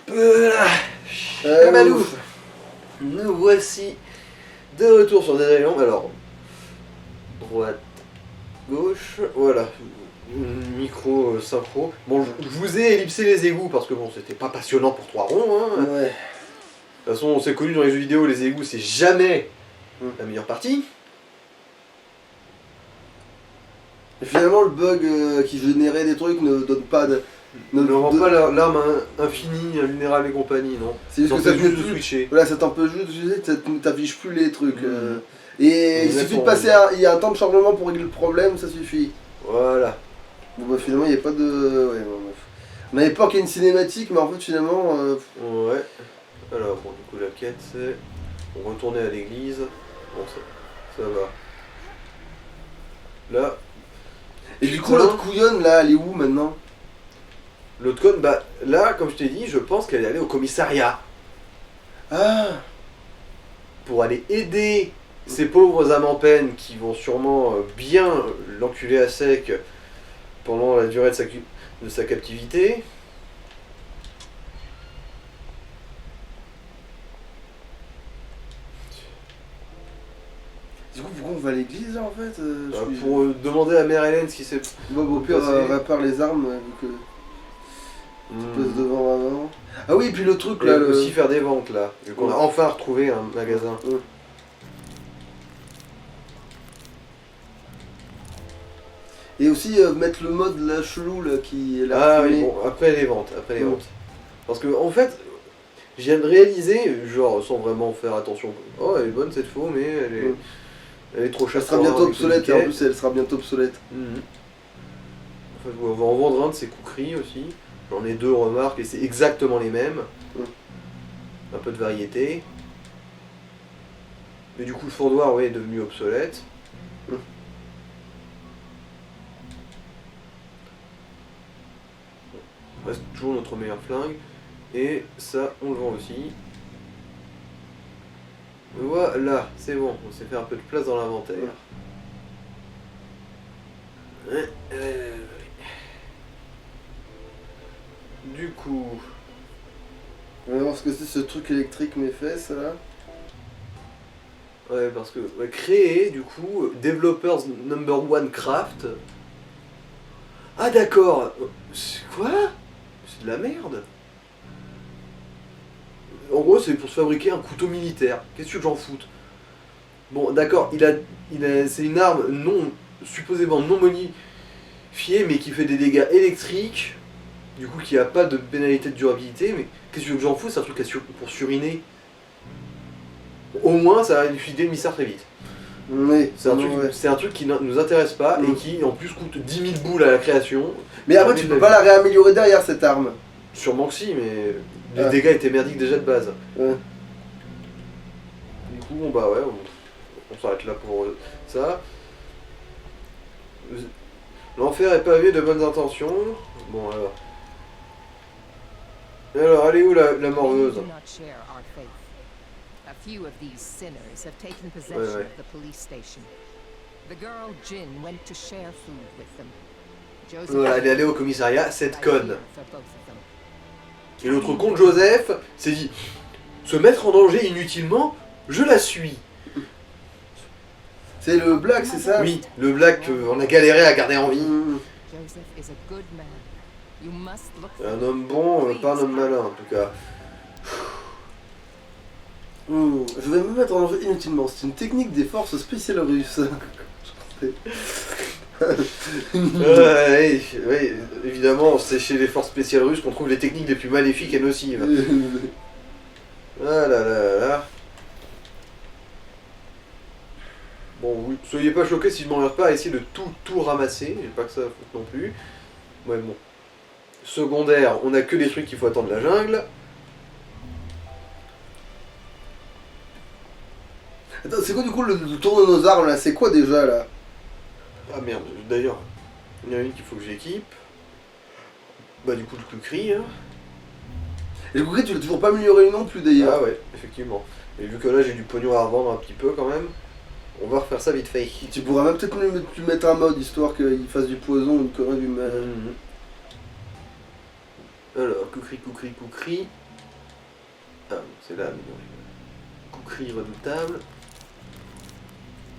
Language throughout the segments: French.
Voilà. Chamalou. Nous voici de retour sur Dead Island. Alors, droite, gauche, voilà. Micro synchro. Bon, je vous ai ellipsé les égouts parce que bon, c'était pas passionnant pour 3 ronds. Hein. Ouais. De toute façon, on s'est connu dans les jeux vidéo, les égouts c'est jamais la meilleure partie. Et finalement, le bug qui générait des trucs ne donne pas de. Ne rend pas l'arme infinie, vulnérable et compagnie, non. C'est juste que ça juste peut de switcher. Voilà, ça t'empêche juste, tu sais, t'affiches plus les trucs. Et il suffit de passer il y a un temps de chargement pour régler le problème, ça suffit. Voilà. Bon bah finalement il n'y a pas de. Ouais, bon, bref. On avait peur qu'il y ait une cinématique, mais en fait finalement. Ouais. Alors bon, du coup la quête c'est. On retournait à l'église. Bon ça va. Là. Et du coup l'autre couillonne là, elle est où maintenant? L'autre conne, bah là, comme je t'ai dit, je pense qu'elle est allée au commissariat. Ah. Pour aller aider ces pauvres âmes en peine qui vont sûrement bien l'enculer à sec pendant la durée de sa captivité. Du coup, pourquoi on va à l'église là en fait Pour demander à Mère Hélène ce qui s'est passé. Bon, au pire, répare les armes vu que. Tu passes devant avant. Ah oui, et puis le truc là. Aussi faire des ventes là, vu qu'on a enfin retrouvé un magasin. Et aussi mettre le mode là chelou là qui est là. Ah oui, bon, après les ventes. Parce que en fait, je viens de réaliser, genre sans vraiment faire attention. Oh, elle est bonne cette faux, mais elle est trop chère. Elle sera bientôt obsolète, et en plus elle sera bientôt obsolète. En fait, on va en vendre un de ces couqueries aussi. J'en ai 2 remarques et c'est exactement les mêmes. Un peu de variété. Mais du coup le fourdoir est devenu obsolète. Reste toujours notre meilleur flingue. Et ça on le vend aussi. Voilà, c'est bon, on s'est fait un peu de place dans l'inventaire. Du coup... On va voir ce que c'est ce truc électrique mes fesses là. Ouais, parce que créer du coup Developers #1 Craft. Ah d'accord. C'est quoi? C'est de la merde. En gros c'est pour se fabriquer un couteau militaire. Qu'est-ce que j'en foute? Bon d'accord, c'est une arme supposément non modifiée mais qui fait des dégâts électriques. Du coup qui a pas de pénalité de durabilité, mais qu'est-ce que j'en fous? C'est un truc pour suriner. Au moins ça va lui filer le mystère très vite. Oui, c'est un truc qui ne nous intéresse pas et qui en plus coûte 10 000 boules à la création. Mais après tu peux pas la réaméliorer derrière cette arme. Sûrement que si, mais les dégâts étaient merdiques déjà de base. Du coup bon bah ouais, on s'arrête là pour ça. L'enfer est pavé de bonnes intentions. Bon alors. Alors, elle est où la morveuse? A few of these sinners have taken possession of the police station. The girl Jin went to share food with them. Voilà, elle est allée au commissariat, cette conne. Et l'autre con, Joseph, s'est dit se mettre en danger inutilement, je la suis. C'est le black, c'est ça? Oui, le black qu'on a galéré à garder en vie. Un homme bon, pas un homme malin en tout cas. Je vais me mettre en danger inutilement. C'est une technique des forces spéciales russes. Oui, évidemment, c'est chez les forces spéciales russes qu'on trouve les techniques les plus maléfiques et nocives. Ah là là là. Bon, oui, soyez pas choqués si je m'en regarde pas à essayer de tout ramasser. J'ai pas que ça à foutre non plus. Ouais, bon. Secondaire, on a que les trucs qu'il faut attendre la jungle. Attends, c'est quoi du coup le tour de nos armes là? C'est quoi déjà là? Ah merde, d'ailleurs, il y en a une qu'il faut que j'équipe. Bah du coup le Kukri. Hein. Et le Kukri tu l'as toujours pas amélioré non plus d'ailleurs. Ah ouais, effectivement. Et vu que là j'ai du pognon à revendre un petit peu quand même, on va refaire ça vite fait. Tu pourrais même peut-être lui mettre un mode histoire qu'il fasse du poison ou une connerie du mal. Alors, Kukri. Ah, c'est là, mais non. Kukri redoutable.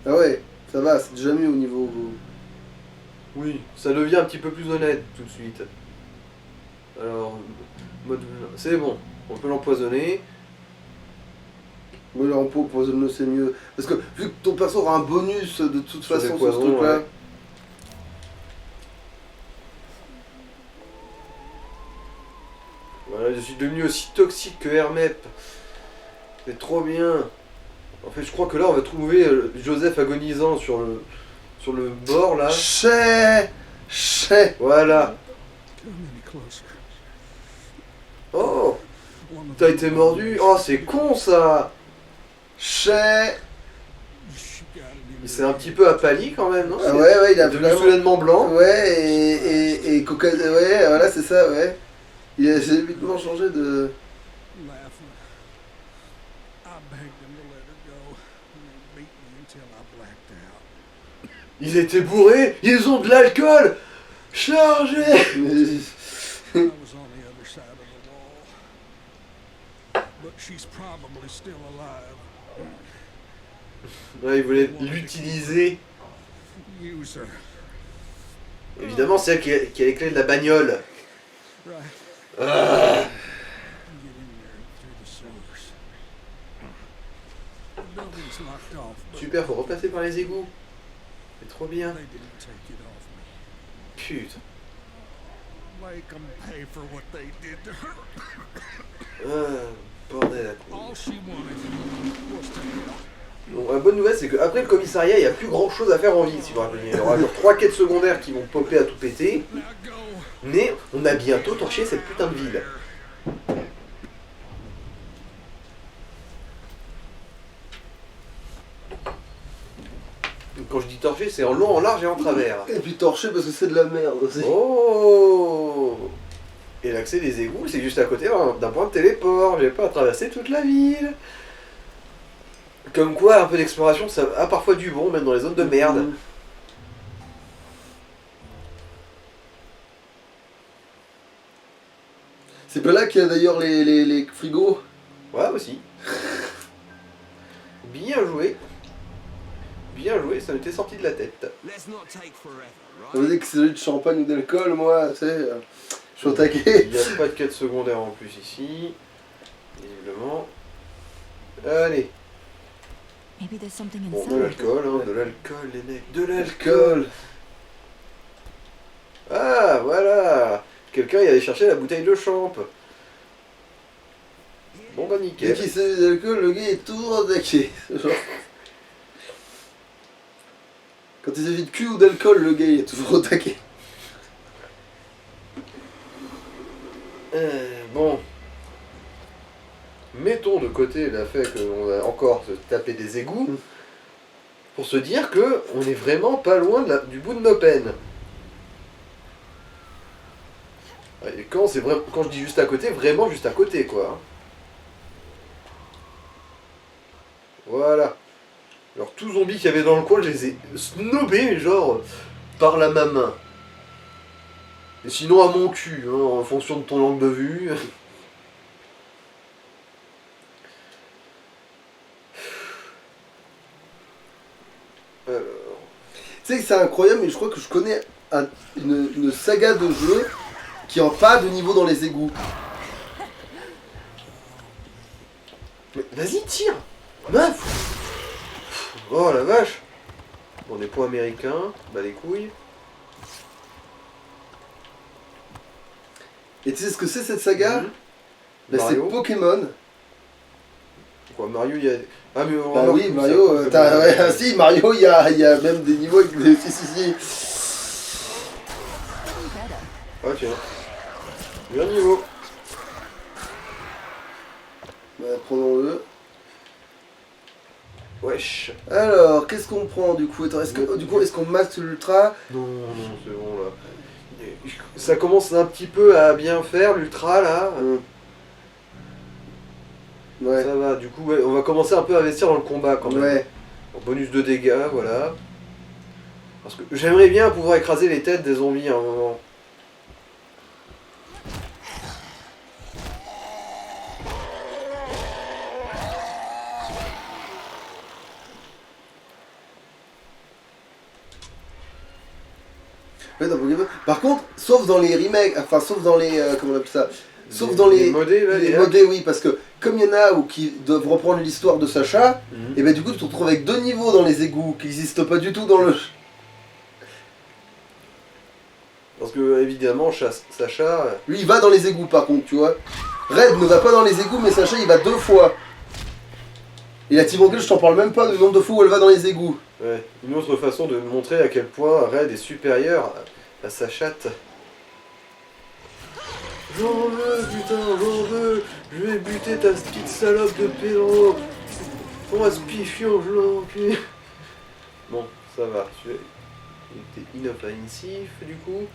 Ah ouais, ça va, c'est déjà mieux au niveau... Oui, ça devient un petit peu plus honnête tout de suite. Alors, mode... c'est bon, on peut l'empoisonner. Oui, en pot, poisonne-le, c'est mieux. Parce que vu que ton perso aura un bonus de toute Sur façon les sur ce poisons, truc-là. ouais. Voilà, je suis devenu aussi toxique que Hermep. C'est trop bien. En fait, je crois que là, on va trouver Joseph agonisant sur le bord, là. Chais. Voilà. Oh, t'as été mordu. Oh, c'est con, ça. Chais. Il s'est un petit peu appali, quand même, non? Ah ouais, il Il a est devenu vraiment... soudainement blanc. Ouais, et coca... Ouais, voilà, c'est ça, ouais. Il a subitement changé de... Ils étaient bourrés. Ils ont de l'alcool. Chargez. Ouais, ils voulaient l'utiliser. Évidemment, c'est elle qui a les clés de la bagnole. Ah. Super, faut repasser par les égouts. C'est trop bien. Putain. Bordel à couilles. Bon, la bonne nouvelle, c'est qu'après le commissariat, il n'y a plus grand chose à faire en ville, si vous vous rappelez. Il y aura genre 3 quêtes secondaires qui vont popper à tout péter. Mais on a bientôt torché cette putain de ville. Quand je dis torché, c'est en long, en large et en travers. Et puis torché parce que c'est de la merde aussi. Oh! Et l'accès des égouts, c'est juste à côté d'un point de téléport. J'ai pas à traverser toute la ville. Comme quoi, un peu d'exploration, ça a parfois du bon, même dans les zones de merde. C'est pas là qu'il y a d'ailleurs les frigos. Ouais, aussi. Bien joué. Bien joué, ça m'était sorti de la tête. Ça veut dire que c'est celui de champagne ou d'alcool, moi, tu sais, je suis attaqué. Il n'y a pas de quête secondaire en plus ici. Visiblement. Allez. Bon, de l'alcool, hein, de l'alcool, les mecs. De l'alcool. Ah, voilà. Quelqu'un y allait chercher la bouteille de champ. Bon bah Dès nickel. qu'il sait d'alcool, le gars est toujours attaqué. Genre... Quand il s'agit de cul ou d'alcool, le gars il est toujours attaqué. Bon. Mettons de côté le fait qu'on va encore se taper des égouts pour se dire que on est vraiment pas loin du bout de nos peines. Et quand je dis juste à côté, vraiment juste à côté quoi. Voilà. Alors tout zombie qu'il y avait dans le coin, je les ai snobés genre par la main. Et sinon à mon cul, hein, en fonction de ton angle de vue. Alors. Tu sais que c'est incroyable, mais je crois que je connais une saga de jeux qui n'ont pas de niveau dans les égouts. Mais vas-y, tire! Meuf! Oh la vache! Bon, des points américains, bah les couilles. Et tu sais ce que c'est cette saga? Bah, c'est Mario. Pokémon. Quoi, Mario, il y a. Ah, mais on Bah va oui, voir Mario, ça, comme ouais, ah, si, Mario, il y a même des niveaux avec des... Si. Ah, tiens. Bien niveau. Bah, prenons-le. Wesh. Alors, qu'est-ce qu'on prend du coup? Attends, est-ce qu'on masse l'ultra? Non, c'est bon là. Ça commence un petit peu à bien faire l'ultra là. Ouais. Ça va, du coup, ouais, on va commencer un peu à investir dans le combat quand même. Ouais. En bonus de dégâts, voilà. Parce que j'aimerais bien pouvoir écraser les têtes des zombies à un moment. Ouais, dans Pokémon. Par contre, sauf dans les remakes, enfin sauf dans les comment on appelle ça, sauf dans les modés, là, les modés, oui, parce que comme il y en a où qui doivent reprendre l'histoire de Sacha, Mhm. et ben du coup tu te retrouves avec 2 niveaux dans les égouts qui n'existent pas du tout dans le. Parce que, évidemment, Sacha. Lui il va dans les égouts par contre, tu vois. Red ne va pas dans les égouts, mais Sacha il va 2 fois. Et la Team Rocket, je t'en parle même pas du nombre de fois où elle va dans les égouts. Ouais, une autre façon de montrer à quel point Red est supérieur à sa chatte. J'en veux, putain, j'en veux. Je vais buter ta petite salope de péro. Ton aspifion, je l'encule. Bon, ça va. Il était inoffensif, du coup.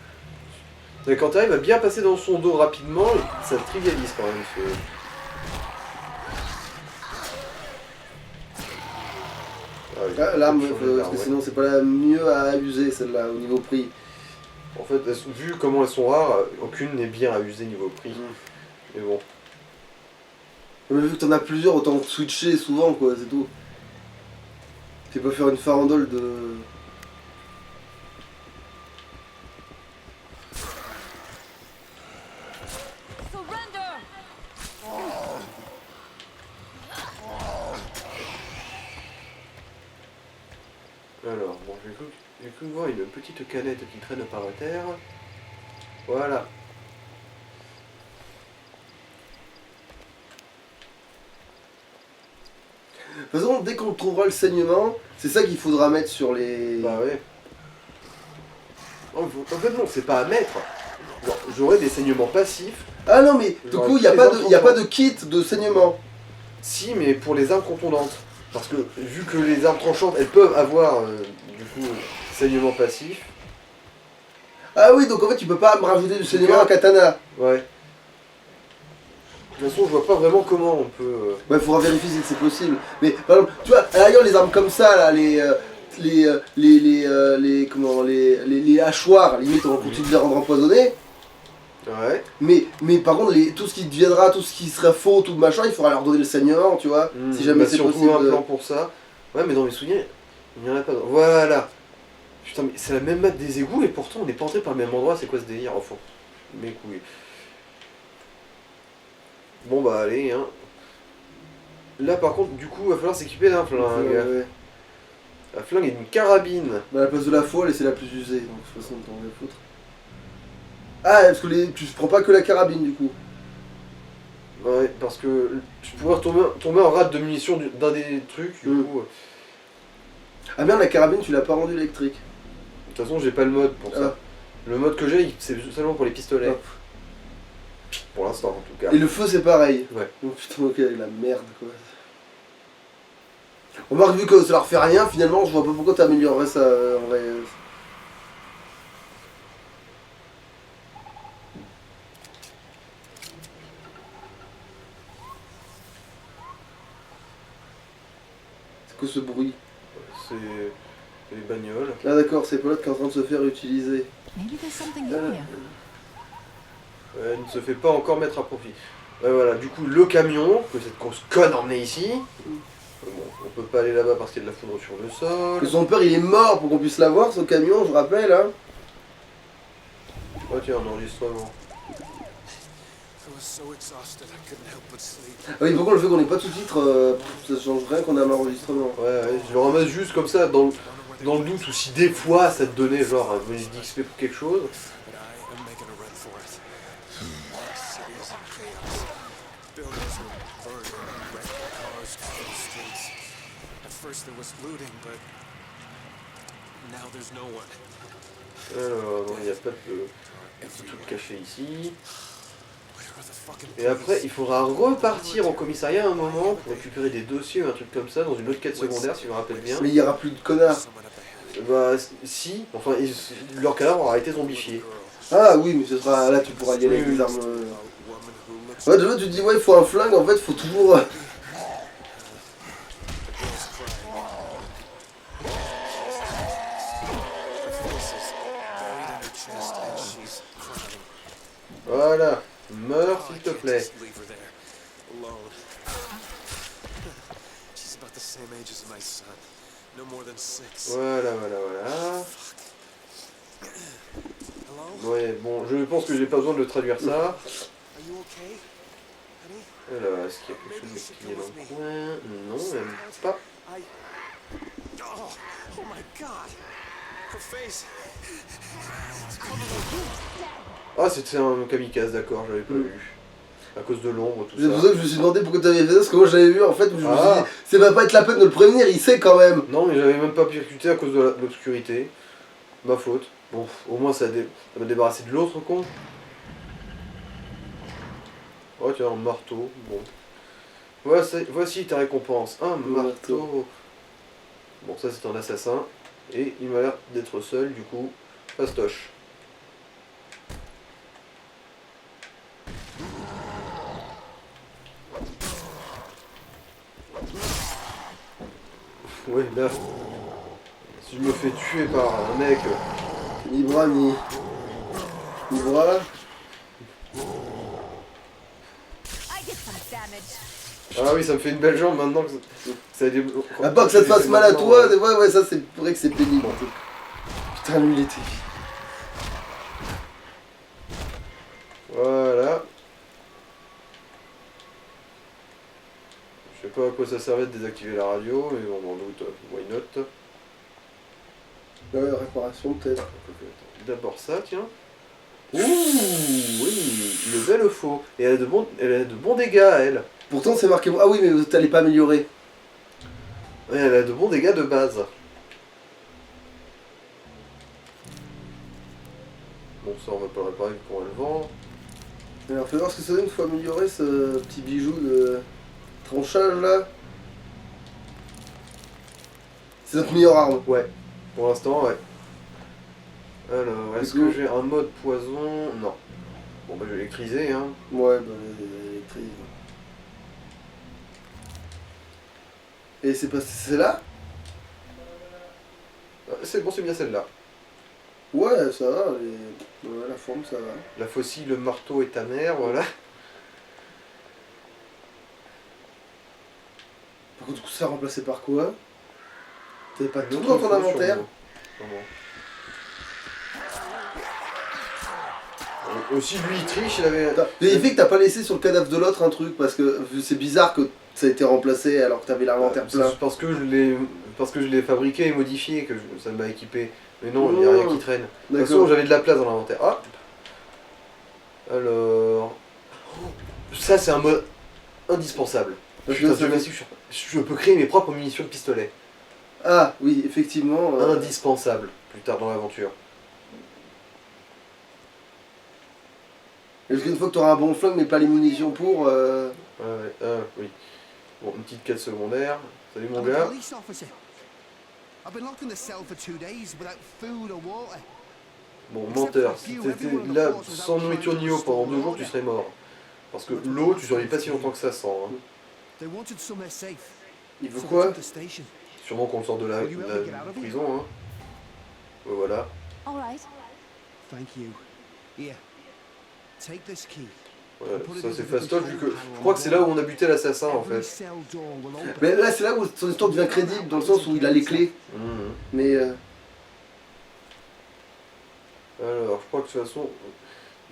Mais quand t'arrives à bien passer dans son dos rapidement, ça trivialise quand même ce... Ah oui, L'arme, faut changer parce que d'arme, ouais. sinon c'est pas la mieux à abuser celle-là au niveau prix. En fait, vu comment elles sont rares, aucune n'est bien à user niveau prix. Mais bon. Mais vu que t'en as plusieurs, autant switcher souvent quoi, c'est tout. Tu peux faire une farandole de. Alors, bon, j'ai cru voir une petite canette qui traîne par la terre. Voilà. De toute façon, dès qu'on trouvera le saignement, c'est ça qu'il faudra mettre sur les. Bah ouais. En fait, non, c'est pas à mettre. Genre, j'aurai des saignements passifs. Ah non, mais du coup, il n'y a, pas de kit de saignement. Si, mais pour les armes contondantes. Parce que, vu que les armes tranchantes, elles peuvent avoir, du coup, saignement passif. Ah oui, donc en fait, tu peux pas me rajouter du saignement à katana. Ouais. De toute façon, je vois pas vraiment comment on peut... Ouais, il faudra vérifier si c'est possible. Mais par exemple, tu vois, à la rigueur, les armes comme ça, là, les hachoirs, limite, on continue de les rendre empoisonnés. Ouais. Mais par contre, tout ce qui deviendra, tout ce qui sera faux, tout machin, il faudra leur donner le saignement, tu vois, si jamais c'est si on possible. trouve un plan pour ça. Ouais, mais dans mes souvenirs, il n'y en a pas. Voilà. Putain, mais c'est la même map des égouts et pourtant on n'est pas entré par le même endroit. C'est quoi ce délire au fond? Mes couilles. Bon bah allez, hein. Là par contre, du coup, il va falloir s'équiper d'un flingue. Ouais. Un flingue et une carabine. Bah, à la place de la foile, et c'est la plus usée, donc de toute façon, t'en vas foutre. Ah, parce que tu prends pas que la carabine, du coup. Ouais, parce que je pourrais tomber en rate de munitions d'un des trucs, du coup. Ah merde, la carabine, tu l'as pas rendue électrique. De toute façon, j'ai pas le mode pour ça. Le mode que j'ai, c'est seulement pour les pistolets. Ah. Pour l'instant, en tout cas. Et le feu, c'est pareil. Ouais. Oh putain, ok, la merde, quoi. Remarque, vu que ça leur fait rien, finalement, je vois pas pourquoi t'améliorerais ça en vrai. C'est quoi ce bruit? C'est les bagnoles. Ah d'accord, c'est Paulette qui est en train de se faire utiliser. Maybe there's something in here. Elle ne se fait pas encore mettre à profit. Voilà, du coup, le camion que cette grosse conne a emmené ici. Bon, on peut pas aller là-bas parce qu'il y a de la foudre sur le sol. Que son père, il est mort pour qu'on puisse l'avoir, ce camion, je rappelle, hein. Oh tiens, un enregistrement. Ah oui, par contre, le fait qu'on n'ait pas de sous-titres, ça change rien qu'on ait un enregistrement. Ouais, je le ramasse juste comme ça, dans le doute, ou si des fois ça te donnait genre un bonus d'XP pour quelque chose. Alors, non, il n'y a pas de truc caché ici. Et après, il faudra repartir en commissariat un moment pour récupérer des dossiers ou un truc comme ça dans une autre quête secondaire, si je me rappelle bien. Mais il y aura plus de connards. Bah, si, enfin, leur cadavre aura été zombifié. Ah oui, mais ce sera là, tu pourras y aller avec des armes. Ouais, déjà, tu te dis, ouais, il faut un flingue, en fait, il faut toujours. Voilà, meurs s'il te plaît. Voilà. Ouais, bon, je pense que j'ai pas besoin de traduire ça. Are you okay, honey? Alors, est-ce qu'il y a quelque chose qui est dans le coin? Non, même pas. I. Oh my God! Her face. Ah, c'était un kamikaze, d'accord, j'avais pas vu. À cause de l'ombre, tout C'est pour ça. ça que je me suis demandé pourquoi t'avais fait ça, parce que moi j'avais vu en fait, je me suis Ah. dit, ça va pas être la peine de le prévenir, il sait quand même. Non, mais j'avais même pas percuté à cause de l'obscurité. Ma faute. Bon, au moins ça m'a débarrassé de l'autre con. Oh tiens, un marteau. Bon. Voici ta récompense. Un marteau. Bon, ça c'est un assassin. Et il m'a l'air d'être seul, du coup, fastoche. Ouais, là, si je me fais tuer par un mec, Ni bras, ni bras. I did some damage. ah oui, ça me fait une belle jambe maintenant que ça a des... À part que ça te fasse mal à toi, ouais, ça c'est vrai que c'est pénible. Putain, lui il était vite. Voilà. Je sais pas à quoi ça servait de désactiver la radio, mais bon, dans le doute, why not. Ouais, réparation peut-être. D'abord ça, tiens. Ouh, oui, le bel faux. Et elle a de bons dégâts, elle. Pourtant c'est marqué. Ah oui, mais t'allais pas améliorer. Ouais, elle a de bons dégâts de base. Bon, ça, on va pas le réparer vu qu'on va le vendre. Alors fais voir ce que ça donne une fois amélioré ce petit bijou de tranchage là. C'est notre meilleure arme. Ouais, pour l'instant, ouais. Alors, est-ce que j'ai un mode poison? Non. Bon, bah, je vais l'électriser, hein. Ouais, bah électrique. Et c'est pas c'est là? C'est bon, c'est bien celle-là. Ouais, ça va, ouais, la forme ça va. La faucille, le marteau et ta mère, voilà. Par contre, du coup, ça remplacé par quoi? T'avais pas tout L'autre dans ton faux, inventaire? sûrement. Aussi, lui, il triche, il avait... Vérifie que t'as pas laissé sur le cadavre de l'autre un truc, parce que c'est bizarre que ça a été remplacé alors que t'avais l'inventaire plein. Parce que je l'ai fabriqué et modifié, que ça m'a équipé. Mais non, il n'y a rien qui traîne. De toute façon, j'avais de la place dans l'inventaire. Hop. Alors... Ça, c'est un mode indispensable. Putain, Dieu merci, je peux créer mes propres munitions de pistolet. Ah, oui, effectivement. Indispensable, plus tard dans l'aventure. Parce qu'une fois que t'auras un bon flingue, mais pas les munitions pour... Oui. Bon, une petite quête secondaire. Salut mon I'm a gars. police officer. I've been locked in the cell for 2 days without food or water. Bon, menteur, si t'étais là sans nourriture ni eau pendant 2 jours, tu serais mort. Parce que l'eau, tu survis pas si longtemps que ça sans. Hein. They wanted somewhere safe. Il veut So they quoi? took the station. Sûrement qu'on le sort de la prison. Hein. Ouais, voilà. All right. Thank you. Here. Take this key. Ouais, ça c'est fastoche vu que je crois que c'est là où on a buté l'assassin en Every fait. cell door will open. Mais là, c'est là où son histoire devient crédible, dans le sens où il a les clés. Mhm. Mais... Alors, je crois que de toute façon,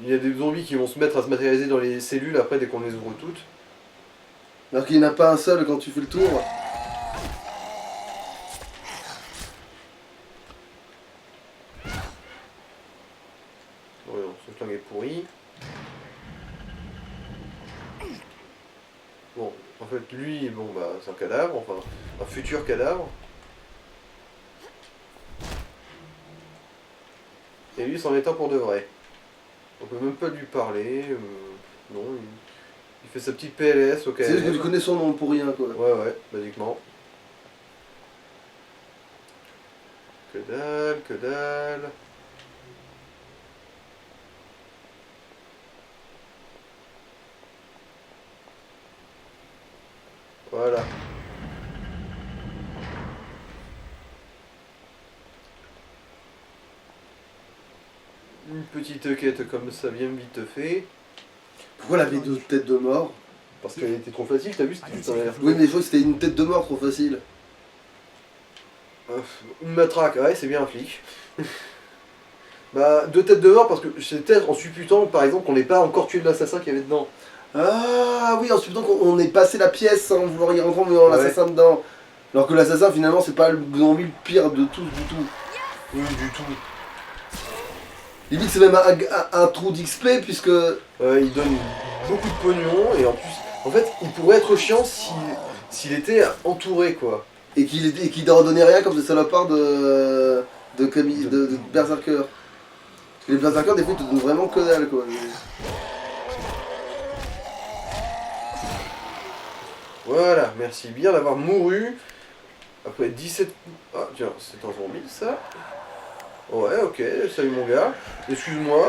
il y a des zombies qui vont se mettre à se matérialiser dans les cellules après dès qu'on les ouvre toutes. Alors qu'il n'y en a pas un seul quand tu fais le tour. Ouais, non, ce flingue est pourri. Bon, en fait, lui, bon, bah, c'est un cadavre, enfin, un futur cadavre. Et lui, c'en est un pour de vrai. On peut même pas lui parler. Non, il fait sa petite PLS au C'est juste que tu KLM. connais son nom pour rien, quoi. Ouais, basiquement. Que dalle, que dalle. Voilà. Une petite quête comme ça, bien vite fait. Pourquoi elle avait 2 têtes de mort? Parce qu'elle était trop facile, t'as vu, c'était juste un air. Oui, mais je crois que c'était une tête de mort trop facile. Une matraque, ouais, c'est bien un flic. Bah, 2 têtes de mort parce que c'était en supputant par exemple qu'on n'ait pas encore tué l'assassin qu'il y avait dedans. Ah oui, en supposant qu'on ait passé la pièce sans vouloir y rentrer en mettant Ouais. l'assassin dedans. Alors que l'assassin finalement c'est pas le zombie le pire de tous du tout. Oui, du tout. Limite c'est même un trou d'XP puisque... Il donne beaucoup de pognon et en plus, en fait, il pourrait être chiant s'il était entouré quoi. Et qu'il ne redonnait rien comme des salopards de Berserker. Les Berserkers des fois ils te donnent vraiment que dalle quoi. Voilà, merci bien d'avoir mouru. Après 17... Ah tiens, c'est un zombie ça. Ouais, ok, salut mon gars. Excuse-moi,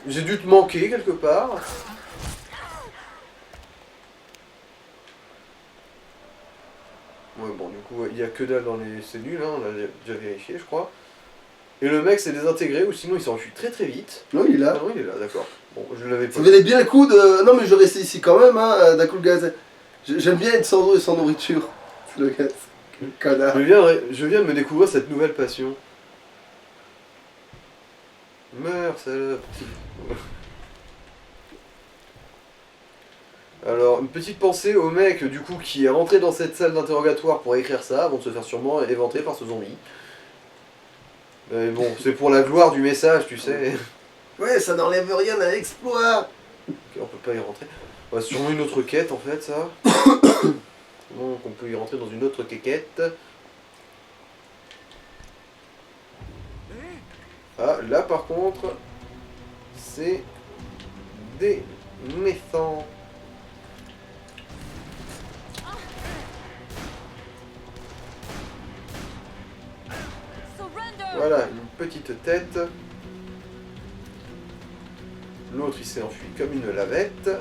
j'ai dû te manquer quelque part. Ouais, bon, du coup, il n'y a que dalle dans les cellules, hein, on a déjà vérifié, je crois. Et le mec s'est désintégré, ou sinon il s'enfuit très très vite. Non il est là. Ah non, il est là, d'accord. Bon, je l'avais pas. Ça valait bien le coup de... Non mais je restais ici quand même hein, d'un coup le gaz. J'aime bien être sans eau et sans nourriture. C'est le gaz. Le connard. Je viens de me découvrir cette nouvelle passion. Meurs, salope. Alors, une petite pensée au mec, du coup, qui est rentré dans cette salle d'interrogatoire pour écrire ça, avant de se faire sûrement éventrer par ce zombie. Mais bon, c'est pour la gloire du message, tu sais. Ouais, ça n'enlève rien à l'exploit. Ok, on peut pas y rentrer. Ouais, c'est sûrement une autre quête, en fait, ça. Donc, on peut y rentrer dans une autre quéquette. Ah, là, par contre, c'est des méchants. Voilà, une petite tête. L'autre, il s'est enfui comme une lavette.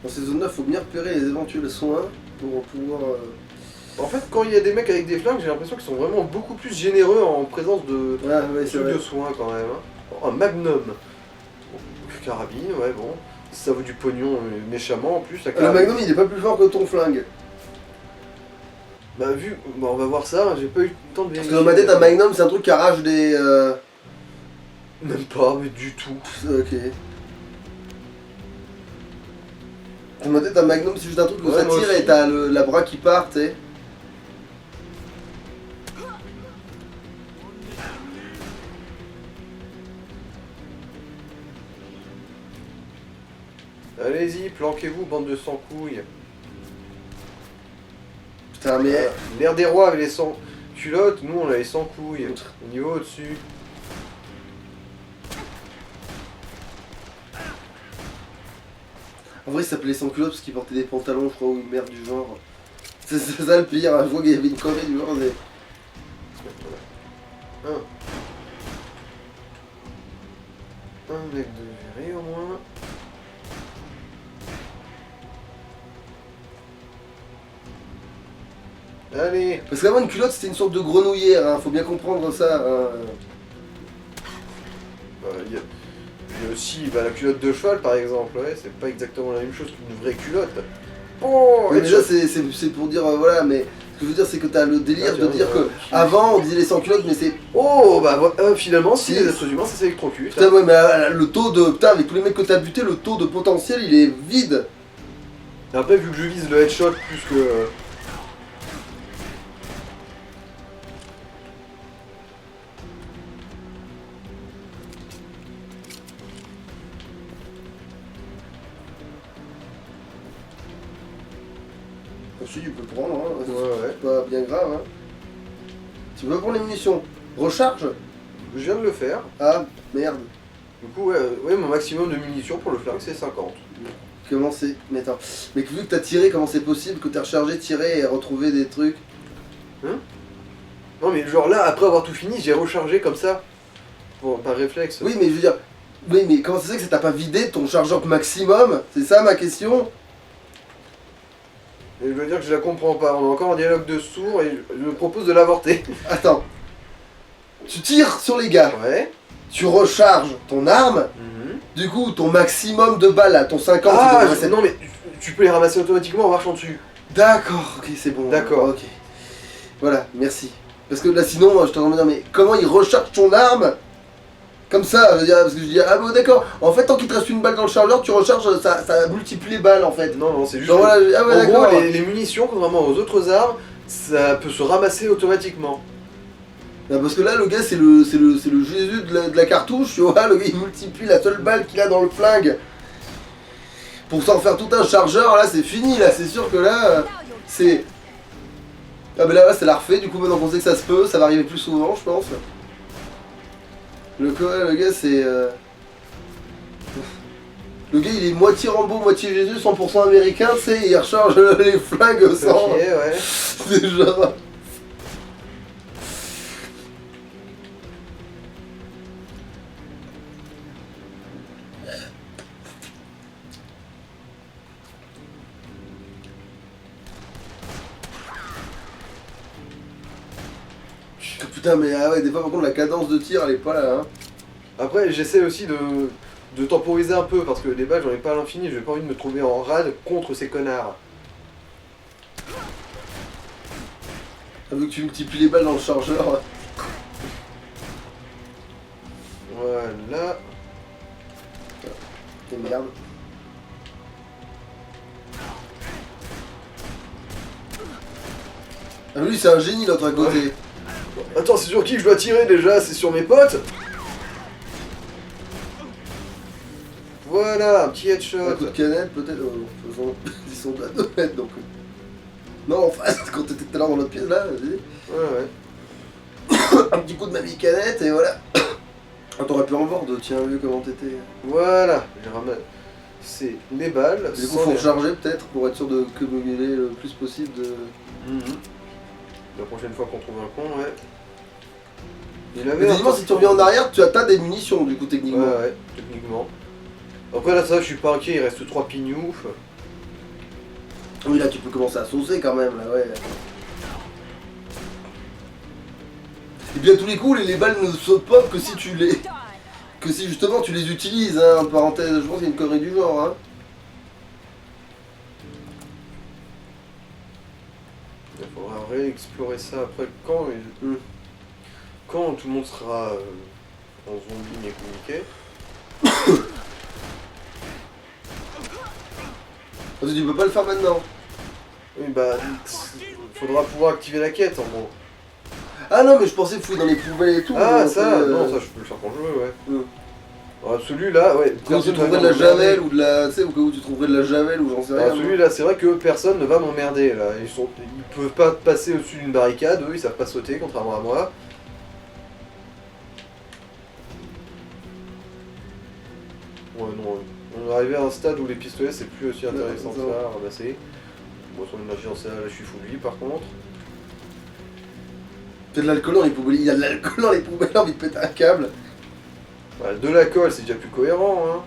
Dans ces zones-là, faut bien repérer les éventuels soins pour pouvoir... En fait, quand il y a des mecs avec des flingues, j'ai l'impression qu'ils sont vraiment beaucoup plus généreux en présence de Ouais, c'est trucs vrai. de soins quand même. Hein. Oh, un magnum. Bon, carabine, ouais, bon. Ça vaut du pognon méchamment en plus. La Le carabine. Magnum, il est pas plus fort que ton flingue. Bah, vu. Bon, on va voir ça, j'ai pas eu le temps de Parce vérifier. que dans ma tête, un Magnum, c'est un truc qui arrache des... Même pas, mais du tout. Ok. Dans ma tête, un Magnum, c'est juste un truc où Ouais, ça moi tire aussi. et t'as la bras qui part, tu sais. Allez-y, planquez-vous, bande de sans-couilles. Putain, mais... L'ère des rois avait les sans culottes, nous on a les sans couilles. Au niveau au-dessus. En vrai, il s'appelait sans culotte parce qu'il portait des pantalons, je crois, ou une merde du genre. C'est ça le pire, hein. Je vois qu'il y avait une connerie du genre, mais... Un mec de viré au moins. Allez. Parce qu'avant, une culotte, c'était une sorte de grenouillère, hein. Faut bien comprendre ça. Hein. Il y a aussi la culotte de cheval par exemple, ouais, c'est pas exactement la même chose qu'une vraie culotte. Oh, Ouais, et déjà, c'est pour dire, voilà, mais... Ce que je veux dire, c'est que t'as le délire Ah, de dire que... tiens, Avant, on disait les sans culottes, mais c'est... Oh, bah finalement, si Si. les êtres humains ça s'électrocute. Putain, ouais, mais le taux de... Putain, avec tous les mecs que t'as buté, le taux de potentiel, il est vide. Après, vu que je vise le headshot plus que. Si, tu peux le prendre, hein. Ouais. C'est pas bien grave, hein. Tu veux prendre les munitions? Recharge? Je viens de le faire. Ah, merde. Du coup, ouais, mon maximum de munitions pour le flingue c'est 50. Comment c'est... Mais attends. Mais vu que t'as tiré, comment c'est possible que t'as rechargé, tiré et retrouvé des trucs? Non, mais genre là, après avoir tout fini, j'ai rechargé comme ça. Par réflexe. Oui, mais je veux dire... Oui, mais comment ça se fait que ça t'a pas vidé ton chargeur maximum? C'est ça ma question? Et je veux dire que je la comprends pas. On a encore un dialogue de sourd et je me propose de l'avorter. Attends. Tu tires sur les gars. Ouais. Tu recharges ton arme. Du coup, ton maximum de balles, là, ton 50, Ah, tu devrais être- non, mais tu peux les ramasser automatiquement en marchant dessus. D'accord, ok, c'est bon. D'accord. Ok. Voilà, merci. Parce que là, sinon, je te demande, mais comment il recharge ton arme comme ça, je veux dire, parce que je dis, ah bon d'accord, en fait tant qu'il te reste une balle dans le chargeur, tu recharges, ça multiplie les balles en fait. Non, c'est juste Genre, voilà, ah ouais, en gros, d'accord. les munitions, contrairement aux autres armes, ça peut se ramasser automatiquement. Ah, parce que là, le gars, c'est le Jésus de la cartouche, tu vois, le gars il multiplie la seule balle qu'il a dans le flingue. Pour s'en faire tout un chargeur, là c'est fini, là c'est sûr que là, c'est... Ah ben là, c'est la refait, du coup maintenant qu'on sait que ça se peut, ça va arriver plus souvent, je pense. Le gars, c'est... Le gars, il est moitié Rambo, moitié Jésus, 100% américain, tu sais, il recharge les flingues sans... Ok, ouais. C'est genre... Putain, mais ah ouais, des fois, par contre, la cadence de tir, elle est pas là, hein. Après, j'essaie aussi de temporiser un peu, parce que les balles, j'en ai pas à l'infini, j'ai pas envie de me trouver en rade contre ces connards. Vu que tu multiplies les balles dans le chargeur. Voilà. Quelle merde. Ah lui, c'est un génie, l'autre à côté. Attends, c'est sur qui que je dois tirer déjà? C'est sur mes potes? Voilà, un petit headshot. Un coup de canette, peut-être. Ils sont à 2 mètres donc. Non, en face, quand t'étais tout à l'heure dans notre pièce là, vas-y. Ouais. Un petit coup de mamie canette et voilà. Ah, t'aurais pu en voir de tiens, vu comment t'étais. Voilà, j'ai ramassé les balles. Du coup, sans faut les- recharger peut-être pour être sûr de que gueuler le plus possible de. Mhm. La prochaine fois qu'on trouve un con, ouais. Il Mais avait techniquement, si tu reviens en arrière, tu as des munitions du coup, techniquement. Ouais, techniquement. Après là, ça, je suis pas inquiet, il reste 3 pignoufs. Oui, là, tu peux commencer à saucer quand même, là, ouais. Et bien, à tous les coups, les balles ne sautent pas que si tu les. Que si justement tu les utilises, hein, en parenthèse, je pense qu'il y a une connerie du genre, hein. Il faudra réexplorer ça après quand, quand tout le monde sera en zombie mais communiqué. Parce que tu peux pas le faire maintenant. Oui, bah, faudra pouvoir activer la quête en gros. Ah non, mais je pensais fouiller dans les poubelles et tout. Ah, donc, ça, non, ça je peux le faire quand je veux, ouais. Mm. Alors, celui-là, ouais. Quand tu personne trouverais va de la m'emmerder. javel ou de la. Tu sais, au cas où tu trouverais de la javel ou j'en sais rien. Alors, celui-là, c'est vrai que personne ne va m'emmerder là. Ils peuvent pas passer au-dessus d'une barricade, eux ils savent pas sauter, contrairement à moi. Ouais, non, on est arrivé à un stade où les pistolets c'est plus aussi intéressant que Ouais, ça à ramasser. Bon, son énergie en celle-là, je suis fou de lui par contre. Il y a de l'alcool dans les poubelles, il y a de l'alcool dans les poubelles, j'ai envie de péter un câble. Ouais, de la colle, c'est déjà plus cohérent, hein.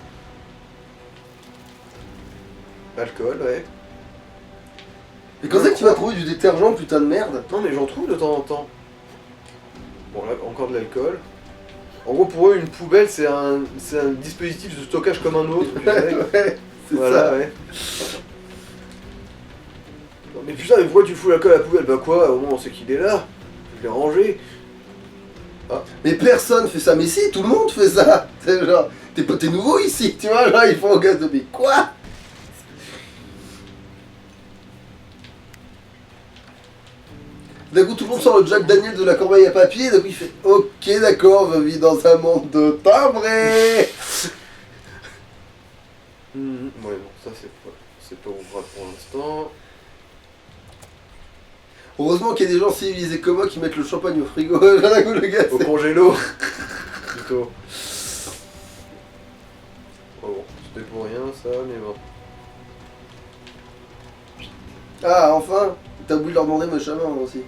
Alcool, ouais. Et quand c'est que tu vas trouver du détergent, putain de merde? Non, mais j'en trouve de temps en temps. Bon, là, encore de l'alcool. En gros, pour eux, une poubelle, c'est un dispositif de stockage comme un autre. tu sais. Ouais, c'est Voilà, ça. ouais. Non, mais putain, mais pourquoi tu fous l'alcool à la poubelle? Bah quoi, au moins on sait qu'il est là. Je l'ai rangé. Mais personne fait ça, mais si, tout le monde fait ça. C'est genre, t'es nouveau ici, tu vois, genre ils font au gaz de mais quoi? D'un coup, tout le monde sort le Jack Daniel de la corbeille à papier, d'un coup il fait ok, d'accord, je vis dans un monde de timbrés. Ouais, bon, ça c'est pas ouvrable pour l'instant. Heureusement qu'il y a des gens civilisés comme moi qui mettent le champagne au frigo. D'un coup, le gars, Au c'est- congélo, plutôt. Oh bon, c'était pour rien ça, mais bon. Ah, enfin, t'as oublié de leur demander ma chaman aussi.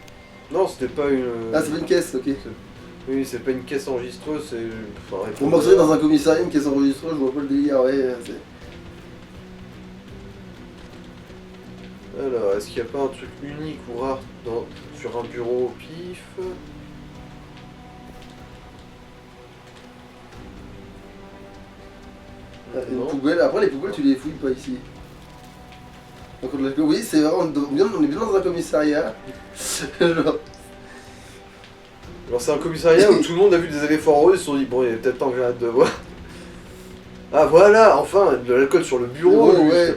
Non, c'était pas une. Ah, c'est pas une caisse, ok. Oui, c'est pas une caisse enregistreuse, c'est. Enfin, On m'a dans un commissariat, une caisse enregistreuse, je vois pas le délire, ouais. c'est- Alors, est-ce qu'il n'y a pas un truc unique ou rare sur un bureau au pif? Une Non. poubelle. Après, les poubelles, tu les fouilles pas ici. Donc, oui, c'est vrai, on est bien dans un commissariat. Genre, Alors c'est un commissariat où tout le monde a vu des éléphants roses, ils se sont dit bon il est peut-être temps que j'arrête de voir. Ah voilà, enfin de l'alcool sur le bureau. Ouais.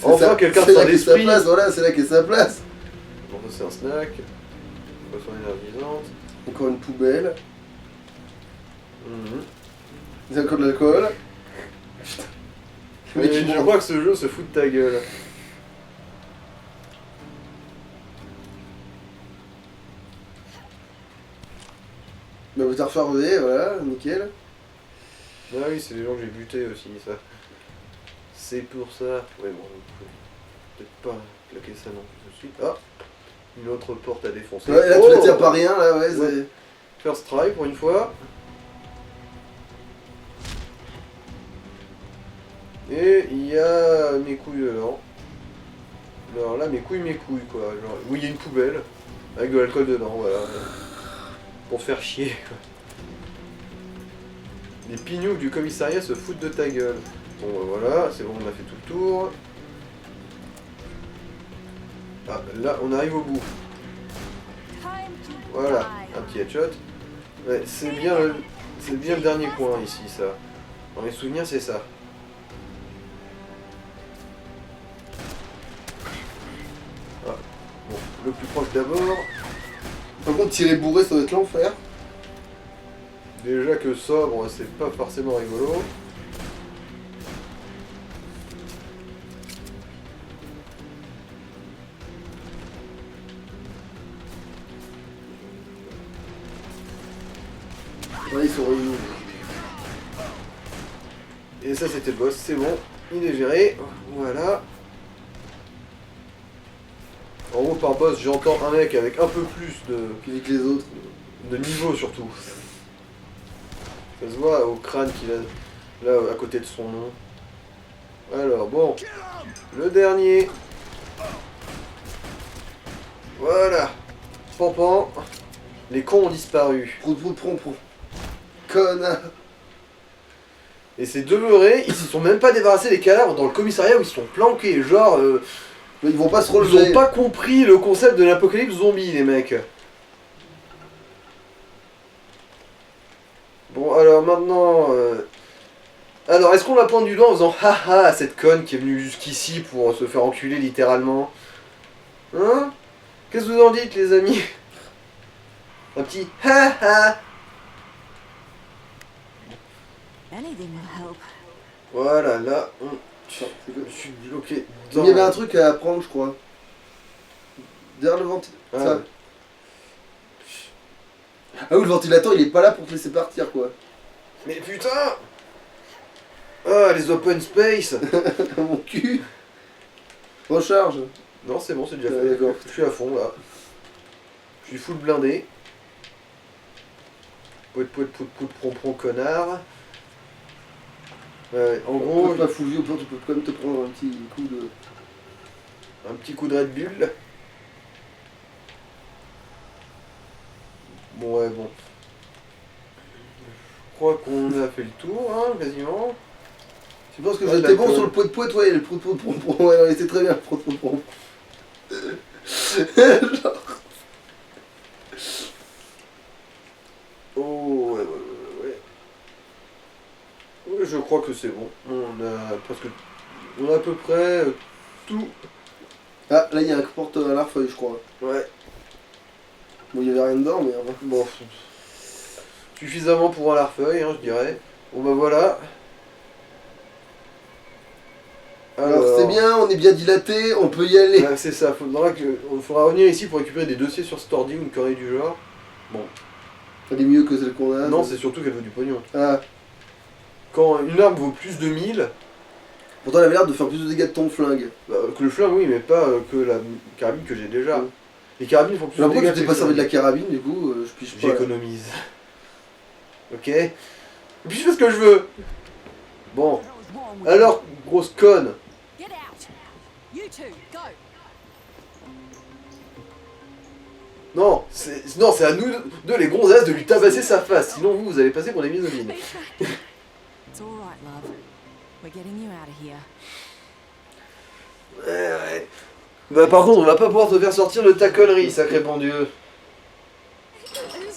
Enfin quelqu'un c'est de là qu'est sa l'esprit. place, voilà, c'est là qu'est sa place. Bon ça c'est un snack. Boisson énergisante. Encore une poubelle. Mhm. Il y a encore de l'alcool. Mais je crois que ce jeu se fout de ta gueule. Bah, vous t'as refermé, voilà, nickel. Ah oui, c'est les gens que j'ai butés aussi, ça. C'est pour ça. Ouais, bon, peut-être pas claquer ça non plus tout de suite. Ah, une autre porte à défoncer. Ouais, là, tu la tires pas rien, là, ouais, Ouais. c'est... First try pour une fois. Et il y a mes couilles dedans. Alors là, mes couilles, quoi. Genre, oui, il y a une poubelle avec de l'alcool dedans, voilà. Pour te faire chier, quoi. Les pignous du commissariat se foutent de ta gueule. Bon, bah, voilà, c'est bon, on a fait tout le tour. Ah, là, on arrive au bout. Voilà, un petit headshot. Ouais, c'est bien le dernier coin ici, ça. Dans mes souvenirs, c'est ça. Ah, bon, le plus proche d'abord. Par contre, tirer bourré, ça doit être l'enfer. Déjà que sobre, c'est pas forcément rigolo. Ouais, ils sont réunis. Et ça, c'était le boss, c'est bon. Il est géré. Voilà. En gros, par boss, j'entends un mec avec un peu plus Plus vite que les autres. de niveau, surtout. Ça se voit au crâne qu'il a là, à côté de son nom. Alors, bon. Le dernier. Voilà. Pampan. Les cons ont disparu. Pro. Connard. Et c'est demeuré, ils se sont même pas débarrassés des cadavres dans le commissariat où ils se sont planqués. Genre, Mais ils vont pas se ils relever. ont pas compris le concept de l'apocalypse zombie, les mecs. Bon, alors maintenant... Alors, est-ce qu'on la pointe du doigt en faisant haha à cette conne qui est venue jusqu'ici pour se faire enculer littéralement? Hein? Qu'est-ce que vous en dites, les amis? Un petit haha. Anything will help. Voilà, là, on... C'est quoi Je suis bloqué Il dans... y avait un truc à apprendre, je crois. Derrière le ventilateur. Ah, Ça. ouais. Ah oui, le ventilateur, il est pas là pour te laisser partir, quoi. Mais putain! Ah, les open space! Mon cul. Recharge. Non, c'est bon, c'est déjà Ouais, fait. d'accord. Je suis à fond, là. Je suis full blindé. Pout, prom, connard. En gros, Pas full vie, au pire, tu peux quand même te prendre un petit coup de... un petit coup de Red Bull. Bon, ouais, bon. Je crois qu'on a fait le tour, hein, quasiment. Tu penses que Ouais, j'étais bon d'accord. sur le pot de poète, ouais, le pot de prom. Ouais, non, c'était très bien, le pot de prom. Genre... Oh, ouais. Ouais, je crois que c'est bon. On a presque... On a à peu près tout. Ah, là, il y a un porte à l'arfeuille, je crois. Ouais. Bon, il y avait rien dedans, mais... Bon. Suffisamment pour un larfeuille, hein, je dirais. Bon, bah voilà. Alors, c'est bien, on est bien dilaté, on peut y aller. Ouais, c'est ça, faudra revenir ici pour récupérer des dossiers sur Stordy ou une connerie du genre. Bon. Elle est mieux que celle qu'on a. Non, c'est surtout qu'elle veut du pognon. Ah, Quand une arme vaut plus de 1000, pourtant elle avait l'air de faire plus de dégâts de ton flingue. bah, que le flingue, oui, mais pas que la carabine que j'ai déjà. Ouais. Les carabines font plus J'ai de l'impression dégâts que tu t'es que pas les servi de la flingues. carabine, du coup, je piche pas. là. J'économise. Ok. Et puis je fais ce que je veux. Bon. Alors, grosse conne. Get out! You two, go! Non, c'est à nous deux les gonzesses de lui tabasser sa face, sinon vous allez passer pour des misogynes. It's all right, love. We're getting you out of here. Ouais. Bah par contre, on va pas pouvoir te faire sortir de ta connerie, sacré bon Dieu. Who's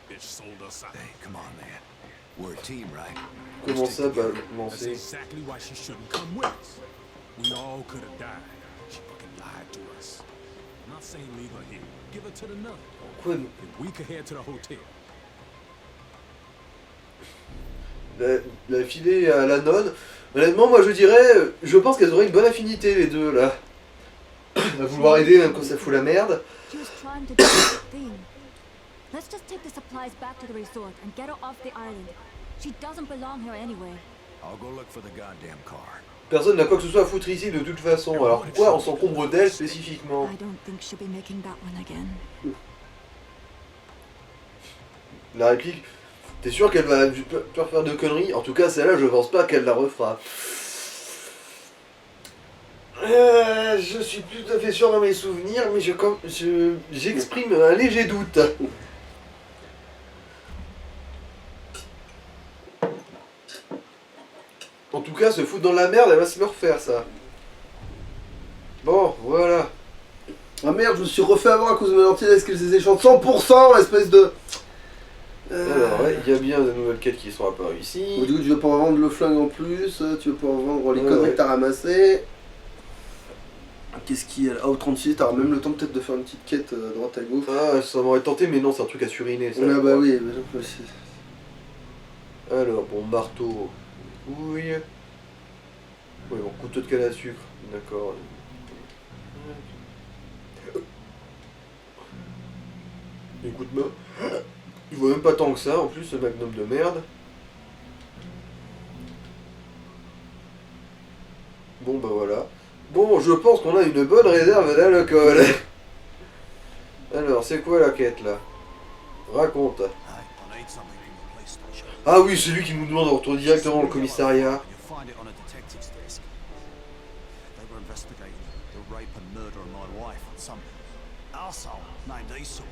bitch sold us out. Hey, come on, man. We're a team, right? Comment ça, That's balancer? exactly why she shouldn't come with us. We all could have died. She fucking lied to us. I'm not saying leave her here. Give her to the nun. Quoi, Then we could head to the hotel. la filer à la nonne? Honnêtement, moi je dirais, je pense qu'elles auraient une bonne affinité les deux là. À vouloir aider même quand ça fout la merde. She was trying to do the right thing. Let's just take the supplies back to the resort and get her off the island. She doesn't belong here anyway. I'll go look for the goddamn car. Personne n'a quoi que ce soit à foutre ici de toute façon, alors pourquoi on s'encombre d'elle spécifiquement? I don't think she'll be making that one again. La réplique, t'es sûr qu'elle va pas faire de conneries? En tout cas, celle-là, je pense pas qu'elle la refera. Je suis plus tout à fait sûr dans mes souvenirs, mais j'exprime un léger doute. En tout cas, se foutre dans la merde, elle va se le refaire, ça. Bon, voilà. Ah merde, je me suis refait avoir à cause de ma lentille avec les échanges 100%, espèce de... Alors, ouais, il y a bien de nouvelles quêtes qui sont apparues ici. Du coup, tu vas pouvoir vendre le flingue en plus, tu vas pouvoir vendre les Ouais, conneries ouais. que t'as ramassées. Qu'est-ce qu'il y a là? Ah, au 36, t'auras même le temps peut-être de faire une petite quête à droite à gauche. Ah, ça m'aurait tenté, mais non, c'est un truc à suriner, ça. Ah bah oui, mais Alors, bon, marteau. Oui. Oui, bon, couteau de canne à sucre. D'accord. Écoute-moi. Il vaut même pas tant que ça, en plus, ce magnum de merde. Bon, bah voilà. Bon, je pense qu'on a une bonne réserve d'alcool. Alors, c'est quoi la quête, là? Raconte. I need something from the police station. Ah oui, c'est lui qui nous demande de retourner directement au commissariat. You'll find it on a detective's desk. They were investigating the rape and murder of my wife, and some arsehole named Esau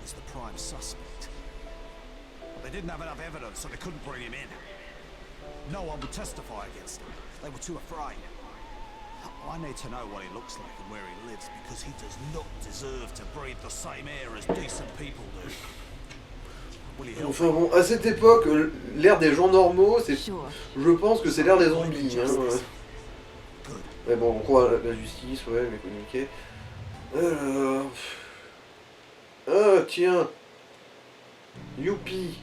is the prime suspect. They didn't have enough evidence, so they couldn't bring him in. No one would testify against him. They were too afraid. I need to know what he looks like and where he lives, because he does not deserve to breathe the same air as decent people do. Will you help Enfin bon, à cette époque, l'ère des gens normaux, c'est, Sure. je pense que c'est l'ère des zombies. Hein. Good. Mais bon, on croit à la justice, ouais, mais communiquer. Alors... Ah, tiens. Youpi.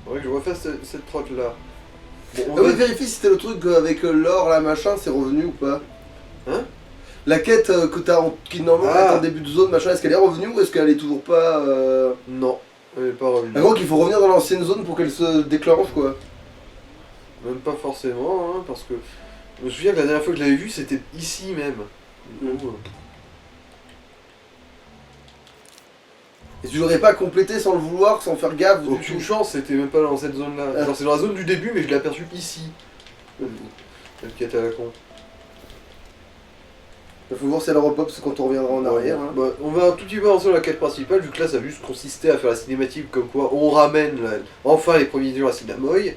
Faudrait que je refasse cette trotte là. Bon, on Ah oui, va- vérifie si c'était le truc avec l'or, là, machin, c'est revenu ou pas. Hein? La quête que t'as qui normalement Ah. est en début de zone, machin, est-ce qu'elle est revenue ou est-ce qu'elle est toujours pas... Non, elle est pas revenue. En gros qu'il faut revenir dans l'ancienne zone pour qu'elle se déclenche, quoi. Même pas forcément, hein, parce que... Je me souviens que la dernière fois que je l'avais vu, c'était ici même. Du coup, Et tu l'aurais pas complété sans le vouloir, sans faire gaffe du aucune tout. chance, c'était même pas dans cette zone-là. Ah. Genre, c'est dans la zone du début, mais je l'ai aperçu ici. Cette quête à la con. Il faut voir si elle repop, c'est quand on reviendra en arrière. Hein. Bah, on va un tout petit peu avancer dans la quête principale, vu que là ça a juste consisté à faire la cinématique comme quoi on ramène enfin les provisions à Sinamoy.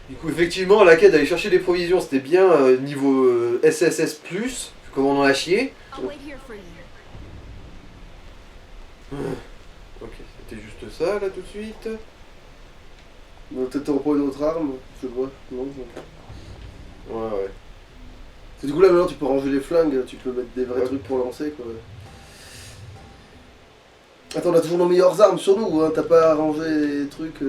Du coup, effectivement, la quête d'aller chercher des provisions, c'était bien niveau SSS+, vu comment on en a chié. I'll wait here for you. Ok, c'était juste ça là tout de suite. On va peut-être reprendre une autre arme, je vois. Non, non. Ouais, ouais. Et du coup là maintenant tu peux ranger les flingues, tu peux mettre des vrais Ouais. trucs pour lancer, quoi. Attends, on a toujours nos meilleures armes sur nous, hein, t'as pas rangé les trucs...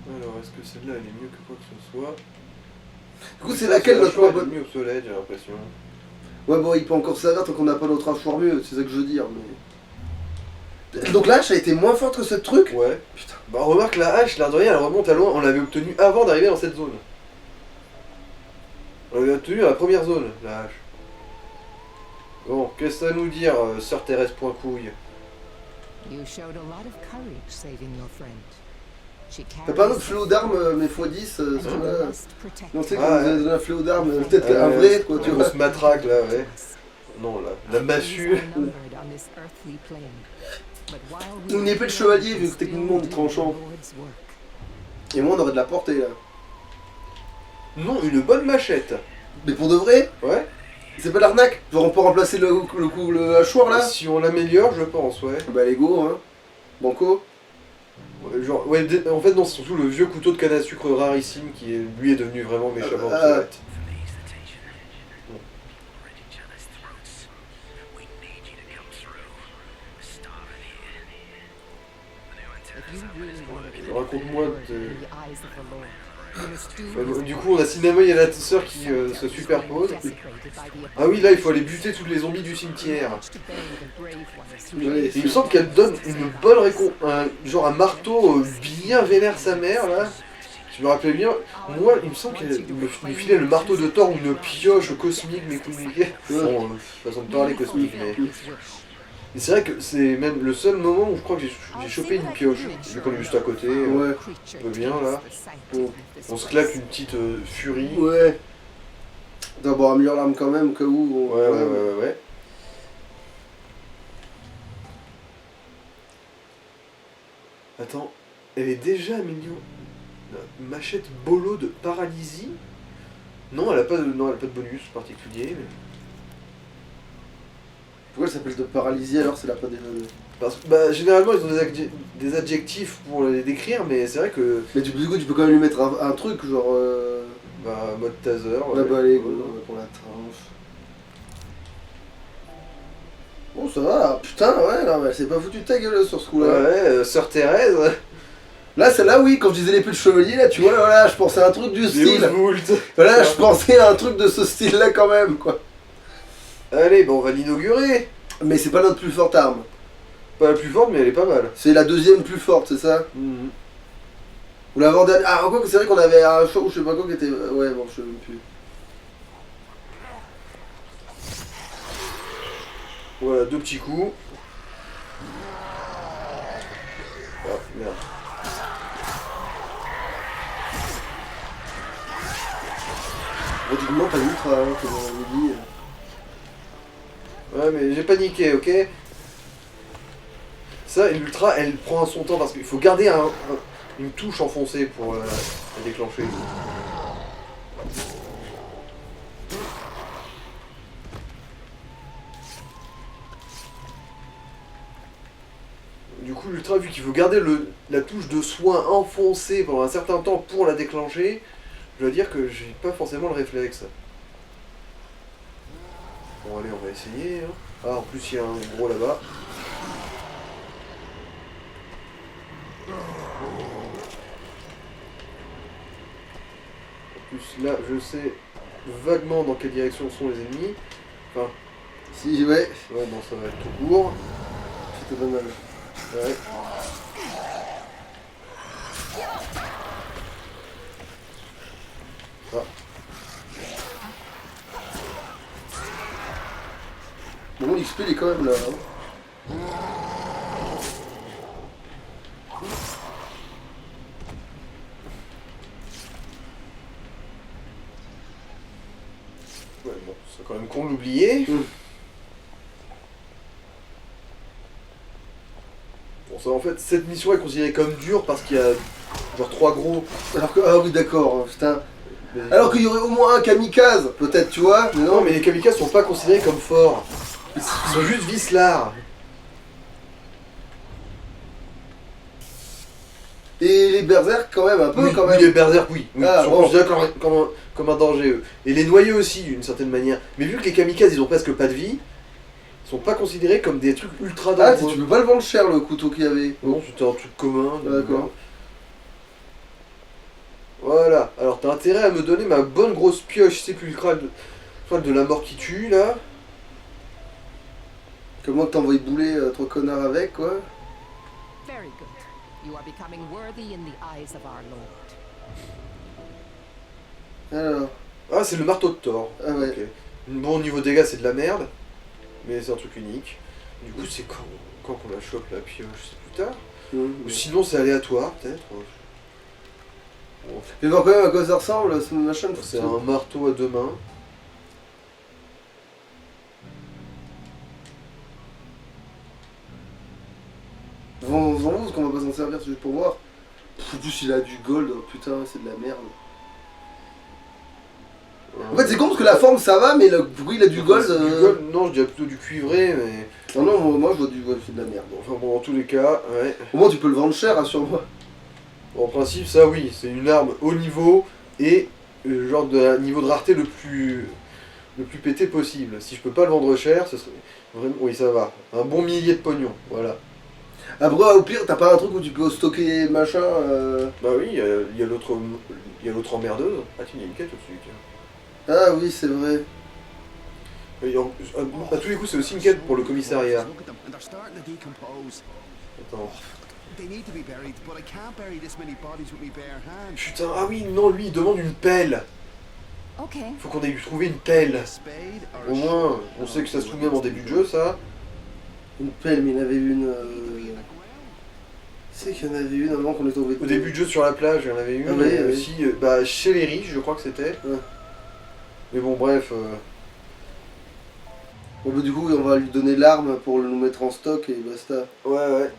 Alors, est-ce que celle-là elle est mieux que quoi que ce soit? Du coup c'est laquelle notre choix moins est bonne... mieux obsolète, j'ai l'impression. Ouais bon, il peut encore servir tant qu'on n'a pas notre hachoir mieux, c'est ça que je veux dire, mais... Donc la hache a été moins forte que ce truc? Ouais. Putain. Bah remarque la hache, l'air de rien, elle remonte à loin, on l'avait obtenue avant d'arriver dans cette zone. On l'avait obtenue à la première zone, la hache. Bon, qu'est-ce que ça nous dire, sœur Thérèse Poincouille? You showed a lot of courage saving your friend. She T'as pas un autre carries fléau d'armes, mais x10, ce and truc-là? you must protect Non, tu sais, her. quand Ah, vous avez donné un fléau d'armes, peut-être Ouais, un vrai, quoi, tu vois. grosse matraque là, ouais. Non, la massue. Une épée de chevalier, vu que techniquement, on est tranchant. Et moi on aurait de la portée, là. Non, une bonne machette. Mais pour de vrai? Ouais. C'est pas de l'arnaque? Genre on peut remplacer le hachoir là? Si on l'améliore, je pense, ouais. Bah les go, hein. Banco. Genre, ouais, en fait, non, c'est surtout le vieux couteau de canne à sucre rarissime qui, lui, est devenu vraiment méchamment obsolète. Raconte-moi du coup, on a Cinnamon et la sœur qui se superposent. Ah oui, là, il faut aller buter tous les zombies du cimetière. Et il me semble qu'elle donne une bonne récompense, genre un marteau bien vénère sa mère, là. Je me rappelle bien, moi, il me semble qu'elle me filait le marteau de Thor ou une pioche cosmique, mais compliquée. Bon, façon de parler cosmique, mais... Et c'est vrai que c'est même le seul moment où je crois que j'ai chopé une pioche. Vu qu'on est juste à côté, Ouais. on peut bien là. On se claque une petite furie. Ouais. D'abord améliore l'arme quand même, au cas où. Ouais. Attends, elle est déjà améliorée. Machette bolo de paralysie. Non, elle a pas de bonus particulier. Mais... Pourquoi elle s'appelle de paralysie alors c'est la pas des... Parce que bah, généralement ils ont des adjectifs pour les décrire, mais c'est vrai que... Mais du coup tu peux quand même lui mettre un truc genre... Bah mode taser... Là bah allez, pour la tranche. Bon ça va, putain ouais, non, mais elle s'est pas foutu de ta gueule sur ce coup-là. Ouais, Sœur Thérèse... Là celle-là oui, quand je disais l'épée de chevalier là, tu vois, là je pensais à un truc du style. Voilà, je pensais à un truc de ce style-là quand même, quoi. Allez, bon on va l'inaugurer. Mais c'est pas notre plus forte arme. Pas la plus forte, mais elle est pas mal. C'est la deuxième plus forte, c'est ça? Ou l'avant-dernière. Ah, encore que c'est vrai qu'on avait un show ou je sais pas quoi qui était. Ouais, bon, je sais même plus. Voilà, 2 petits coups. Ah, merde. Pratiquement pas l'ultra, hein, comme on avait dit. Ouais, mais j'ai paniqué, ok? Ça, l'ultra, elle prend son temps parce qu'il faut garder une touche enfoncée pour la déclencher. Du coup, l'ultra, vu qu'il faut garder la touche de soin enfoncée pendant un certain temps pour la déclencher, je dois dire que j'ai pas forcément le réflexe. Bon, allez, on va essayer. Hein. Ah, en plus, il y a un gros là-bas. En plus, là, je sais vaguement dans quelle direction sont les ennemis. Enfin, Si, ouais, ouais, bon, ça va être tout court. c'était pas mal. Ouais. Ah. Bon, l'XP il est quand même là. Hein. Ouais, bon, c'est quand même con de l'oublier. Bon, ça, en fait, cette mission est considérée comme dure parce qu'il y a genre 3 gros. Alors que. Ah oui, d'accord, putain. Alors qu'il y aurait au moins un kamikaze, peut-être, tu vois. Mais Non, mais les kamikazes sont pas considérés comme forts. Ils sont juste vicelards. Et les berserk quand même, un peu Oui, quand oui, même. les berserk, oui. Ah, Ils sont bon. considérés comme un danger, eux. Et les noyés aussi, d'une certaine manière. Mais vu que les kamikazes, ils ont presque pas de vie, ils sont pas considérés comme des trucs ultra Ah, dangereux. tu peux pas le vendre cher le couteau qu'il y avait. Non, c'était un truc commun. D'accord. Voilà. Alors, t'as intérêt à me donner ma bonne grosse pioche sépulcrale de la mort qui tue, là. Comment t'envoies bouler 3 connards avec, quoi. Very good. You are becoming worthy in the eyes of our Lord. Alors. Ah, c'est le marteau de Thor. Ah ouais. Ok. Bon, au niveau dégâts, c'est de la merde. Mais c'est un truc unique. Du coup, c'est quand qu'on la chope, la pioche? C'est plus tard? Ou sinon, c'est aléatoire, peut-être. Bon, Fais voir quand même à quoi ça ressemble, ce machin. c'est un marteau à 2 mains. Vends-en parce qu'on va pas s'en servir, c'est juste pour voir. En plus, il a du gold, oh, putain, c'est de la merde. En fait, c'est con parce que la forme ça va, mais le bruit, il a du gold. Du gold, non, je dirais plutôt du cuivré, mais. Non, non, moi je vois du gold, c'est de la merde. Enfin bon, dans tous les cas, ouais. Au moins, tu peux le vendre cher, rassure-moi. Bon, en principe, ça oui, c'est une arme haut niveau et genre de niveau de rareté le plus pété possible. Si je peux pas le vendre cher, ce serait vraiment. Oui, ça va. Un bon millier de pognon, voilà. Après, au pire, t'as pas un truc où tu peux stocker machin Bah oui, il y a l'autre emmerdeuse. Ah, tiens, il y a une quête au-dessus, tiens. Ah oui, c'est vrai. Et à tous les coups, c'est aussi une quête pour le commissariat. Look at them, and they're starting to decompose. Attends. They need to be buried, but I can't bury this many bodies with my bare hands. Putain, ah oui, non, lui, il demande une pelle. Okay. Faut qu'on aille lui trouver une pelle. A spade or Au a moins, shovel? on sait que ça se trouve même en début de jeu, ça. Une pelle, mais il y en avait une. C'est qu'il y en avait une avant qu'on est tombé. Au début de jeu sur la plage, il y en avait une. Ah oui, et oui. aussi, bah, chez les riches, je crois que c'était. Ouais. Mais bon, bref. Bon, bah, du coup, on va lui donner l'arme pour nous mettre en stock et basta. Ouais, ouais.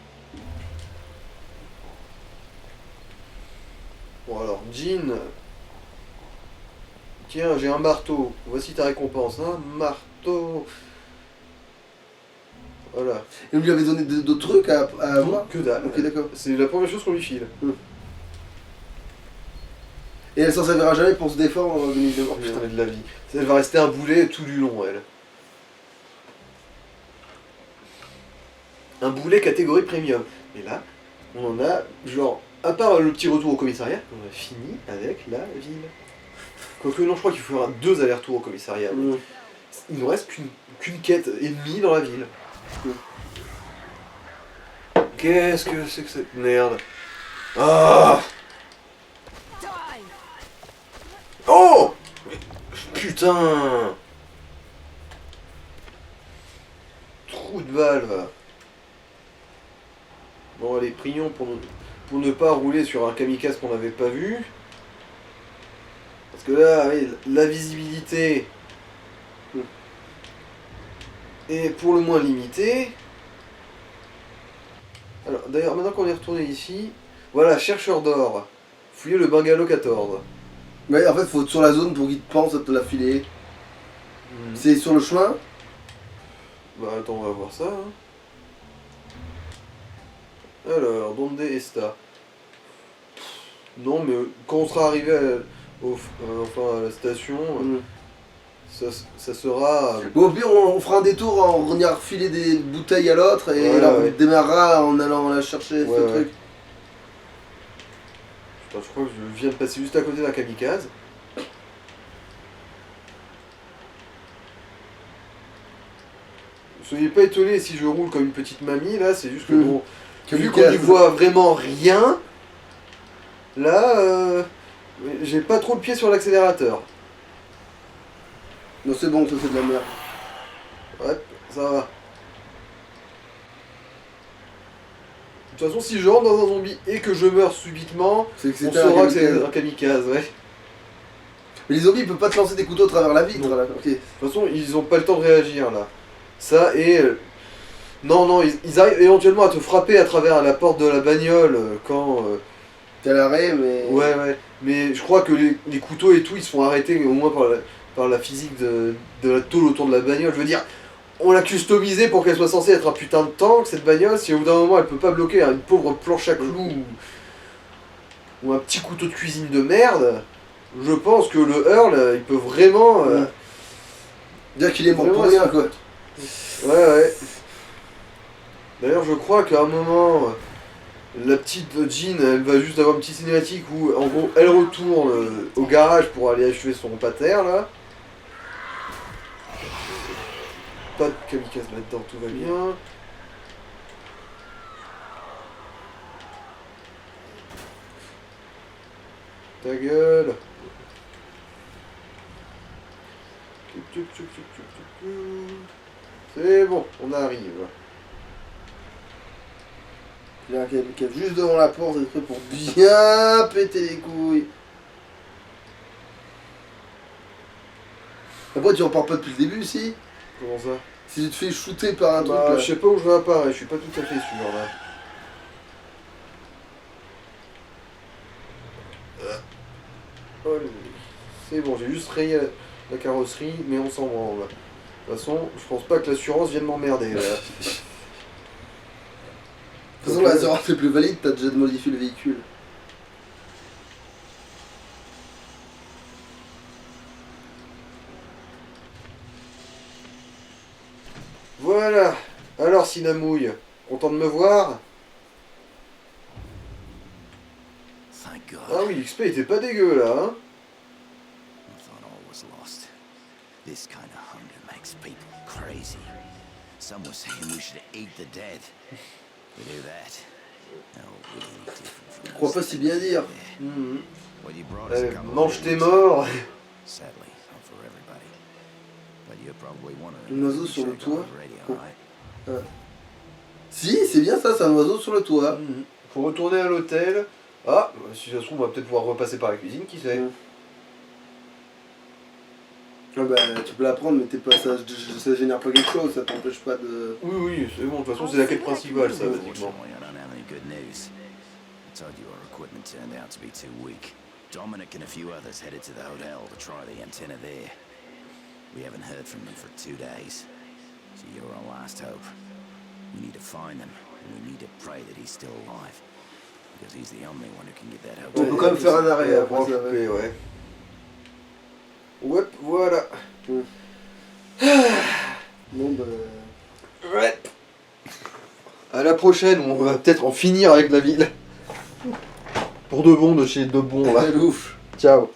Bon, alors, Jean. Tiens, j'ai un marteau. Voici ta récompense. Un marteau. Voilà. Et on lui avait donné d'autres trucs à avoir. Que dalle. Ok, d'accord. C'est la première chose qu'on lui file. Et elle s'en servira jamais pour se défendre en 2002. Oh putain, mais de la vie. Elle va rester un boulet tout du long, elle. Un boulet catégorie premium. Et là, on en a, genre, à part le petit retour au commissariat, on a fini avec la ville. Quoique non, je crois qu'il faut faire 2 allers-retours au commissariat. Il nous reste qu'une quête ennemie dans la ville. Qu'est-ce que c'est que cette merde? Ah! Oh! Putain! Trou de valve. Bon allez, prions pour ne pas rouler sur un kamikaze qu'on n'avait pas vu. Parce que là, oui, la visibilité est pour le moins limitée. Alors d'ailleurs, maintenant qu'on est retourné ici, voilà, chercheur d'or. Fouillez le bungalow 14. Mais en fait, faut être sur la zone pour qu'il te pense à te la filer. C'est sur le chemin. Bah attends, on va voir ça. Hein. Alors, donde está? Non, mais quand on sera arrivé à la station, ça sera... Bon, au pire, on fera un détour, on ira refiler des bouteilles à l'autre et Ouais, là, on ouais. démarrera en allant la chercher, Ouais, ce ouais. truc. Putain, je crois que je viens de passer juste à côté d'un kamikaze. Soyez pas étonnés si je roule comme une petite mamie, là, c'est juste que bon... Vu qu'on n'y voit vraiment rien, là, j'ai pas trop le pied sur l'accélérateur. Non, c'est bon, ça c'est de la merde. Ouais, ça va. De toute façon, si je rentre dans un zombie et que je meurs subitement, C'est que on c'était saura que c'est kamikaze. un kamikaze, ouais. Mais les zombies, ils peuvent pas te lancer des couteaux à travers la vitre, Non. là. Ok. De toute façon, ils ont pas le temps de réagir, là. Ça, et... non, ils arrivent éventuellement à te frapper à travers la porte de la bagnole quand... T'es à l'arrêt, mais... Ouais, ouais. Mais je crois que les couteaux et tout, ils se font arrêter au moins par la physique de la tôle autour de la bagnole. Je veux dire, on l'a customisée pour qu'elle soit censée être un putain de tank, cette bagnole. Si au bout d'un moment, elle peut pas bloquer une pauvre planche à clous ou un petit couteau de cuisine de merde, je pense que le Earl, il peut vraiment... Dire qu'il est mort pour Vraiment, rien, quoi. Ouais, ouais. D'ailleurs, je crois qu'à un moment, la petite Jean, elle va juste avoir une petite cinématique où, en gros, elle retourne au garage pour aller achever son pater, là. Pas de kamikaze là-dedans, tout va bien. Ta gueule. C'est bon, on arrive. Il y a un kamikaze juste devant la porte, c'est prêt pour bien péter les couilles. Après, tu repars pas depuis le début, si? Comment ça? Si tu te fais shooter par un Bah, truc, je sais pas où je réapparais, je suis pas tout à fait sûr là. Oh, C'est bon, j'ai juste rayé la carrosserie, mais on s'en branle. De toute façon, je pense pas que l'assurance vienne m'emmerder. Là. De toute façon, l'assurance est plus valide, t'as déjà modifié le véhicule. Voilà. Alors, Cinamouille, content de me voir? Thank God. Ah oui, l'XP était pas dégueu là, hein. I thought all was lost. This kind of hunger makes people crazy. Some were saying we should eat the dead. We do that. No, really different from Je crois pas si bien dire. Mhm. Well, you brought us a couple of Mange tes things. morts. Sadly, not for everybody. But you're probably wondering. Un oiseau if sur you le checked on toit. the radio, Oh. right? Si, c'est bien ça, c'est un oiseau sur le toit. Mhm. Faut retourner à l'hôtel. Ah, si ça se trouve, on va peut-être pouvoir repasser par la cuisine, qui sait. Mhm. Ah bah, tu peux la prendre, mais t'es pas, ça génère pas quelque chose, ça t'empêche pas de... Oui, oui, c'est bon, de toute façon, c'est la quête principale, ça, basiquement. Unfortunately, I don't have any good news. I told you our equipment turned out to be too weak. Dominic and a few others headed to the hotel to try the antenna there. We haven't heard from them for 2 days. So you're our last hope. We need to find them, and we need to pray that he's still alive. Because he's the only one who can get that On hotel. peut quand même faire un arrêt, Ouais, après, après, ça va. ouais. Ouais, voilà. Bon bah... Ouais. À la prochaine, on va peut-être en finir avec la ville. Pour de bon, de chez de bon, là. C'est ouf. Ciao.